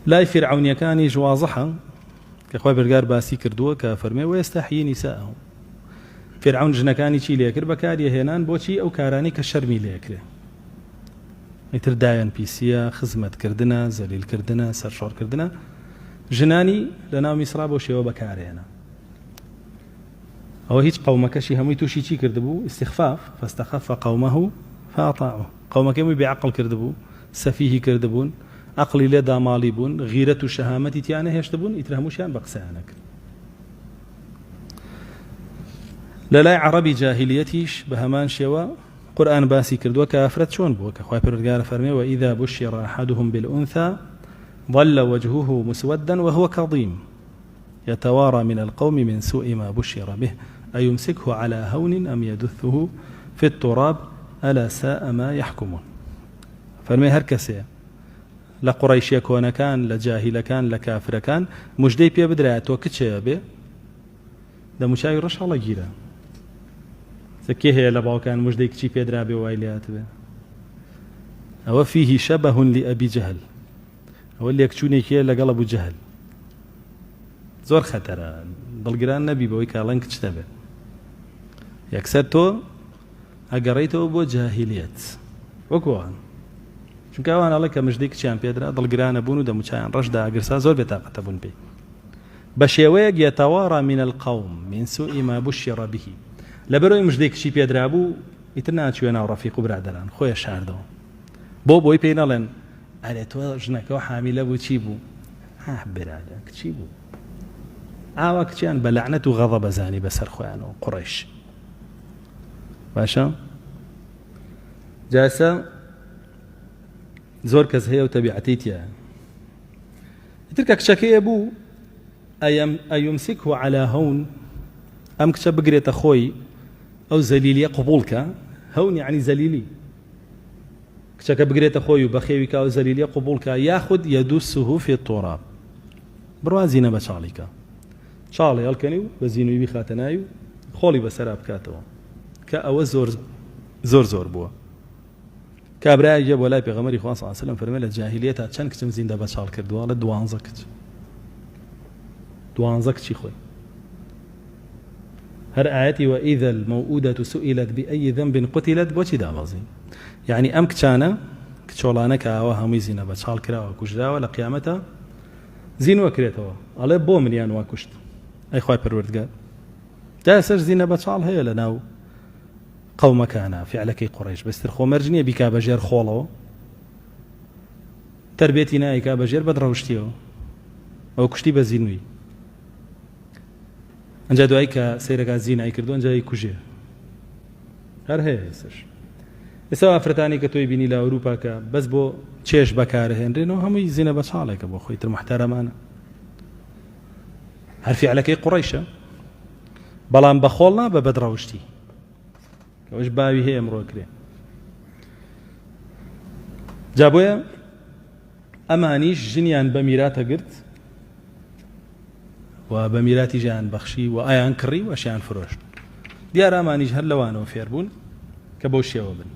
لای فرعونیەکانی واضحە کە خۆی بەرگار باسی کردووە کە فەرمێ وەیەستەحیی نیساءهم. فرعون ژنەکانی چی لێکرد بەکاریهێنان بۆچی ئەو کارانی کە شەرمی لێکرێ، ئیتر دایان پیسیە، خزمەتکردنە، زەلیلکردنە، سەرشۆڕکردنە، ژنانی لە ناو میسرا بۆ شێوە بەکارهێنا. ئەوە هیچ قەومەکەشی هەمووی تووشی چی کردبوو؟ استخفاف. فاستخف قومه فأطاعوه. قەومەکەی هەمووی بێعەقڵ کردبوو، سەفیهی کردبوون، عقلی لێ داماڵی بوون، غیرەت و شەهامەتی تیانە هێشت بوون، ئیتر هەمووشیان بە قسەیانە کرد. لە لای عەرەبی جاهیلیەتیش بە هەمان شێوە قورئان باسی کردووە کە ئافرەت چۆن بووە کە خوای پەروەردگار فەرمێ وإذا بشر أحدهم بالأنثى ظل وجهه مسودا وهو كظيم يتوارى من القوم من سوء ما بشر به أيمسكه على هون أم يدثه في التراب ألا ساء ما يحكمون. فەرمێ هەر کەسێ لە قوڕەیشیە کۆنەکان، لە جاهیلەکان، لە کافرەکان موژدەی پێ بدرایە تۆ کچێ بێ دەموچاوی ڕەش هەڵەگیرە. کێ هەیە لە باوکان موژدەی کچی پێدرا بێ وای لێات بێ؟ ئەوە فیه شەبەه لئەبی جەهل، ئەوە لێکچوونێکیە لەگەڵ ئەبوو جەهل. زۆر خەتەرە، دڵگران نەبی بەوەی کاڵەن کچتە بێ. یەکسەر تۆ ئەگەڕێیتەوە بۆ جاهیلیەت وەکوان، چونکە ئەوان ئەڵێ کە مژدەی کچیان پێدرا دڵگرانە بوون و دەموچیان ڕەشدا ئەگرسا زۆر بێتاقەتە بوون پێی. بە شێوەیەک یەتەوارە من القوم من سوء ما بشر به، لەبەرەوەی مژدەی کچی پێدرا بوو ئیتر ناچوێ ناو ڕەفیق و برادەران، خۆیە شاردەوە. بۆی پێی نەڵێن ئەرێ تۆ ژنەکەەوە حامیلە بوو چی بوو؟ برادە کچی بوو. ئاوا کچیان بە لەعنەت و غەضەب بەزانی بەسەر خۆیانەوە قوڕەیش. باشە؟ جاسە زۆر کەس هەیە و تەبیعەتەی تایە. ئیتر کە کچەکەیە بوو ئەیومسکه على هون، ئەم کچە بگرێتە خۆی ئەو زەلیلیە قبوڵکە. هەون یعنی زەلیلی، کچەکە بگرێتە خۆی و بەخێوی کا و زەلیلیە قبوڵکە، یاخود یەدوسه فی التراب، بڕوا زینە بە چاڵیکە، چاڵی هەڵکەنی و بە زینوی بیخاتە ناوی و خۆڵی بەسەرا بکاتەوە، کە ئەوە زۆر بووە. کابرایە بۆ لای پێغەمبەری خوا صلی الله علیه و سلم فەرمێ لە جاهیلیەتە چەند کچم زیندە بە چاڵ کردووە؟ لە 12 کچ، 12 کچی خۆی. هەر ئاەتی وإذا الموءودة سئلت بأي ذنب قتلت بۆچی دابەزین؟ یعنی ئەم کچانە کچۆڵانە کە ئەوە هەمووی زینە بە چاڵ کراوە کوژراوە لە قیامەتە زینوە کرێتەوە، ئەڵێ بۆ منیان وا کوشت ئەی خوای پەروەردگار. تا سەر زینە بە چاڵ هەیە لە ناو قەومەکانە فعلەکەی قوڕەیش، بەستر خۆمەرج نییە بیکا بەژێر خۆڵەوە، تربێتی نایکا بەژێر بەدڕەوشتیەوە، ئەو کوشتی بە زینوی. ئەنجا دوایی کە سەیرەکە زینای کردو ئەنجای کوژێ. هەر هەیە ئێسش. ئێستا ئافرەتانی کە تۆی بینی لە ئەوروپا کە بەس بۆ چێش بەکارهێنرێنەوە هەمووی زینە بە چاڵێکە بۆ خۆی، تر محتەرەمانە. هەر فعلەکەی قوڕەیشە، بەڵام بە خۆڵ نا بە بەدڕەوشتی، کەوەش باوی هەیە ئەمڕۆ کرێ. جا بۆیە ئەمانیش ژنیان بە میراتە گرت و بە میراتی ژیان بەخشی و ئایان کڕی و ئەشیان فرۆشت. دیارە ئەمانیش هەر لەوانەوە فێر بوون کە بەو شێوە بن.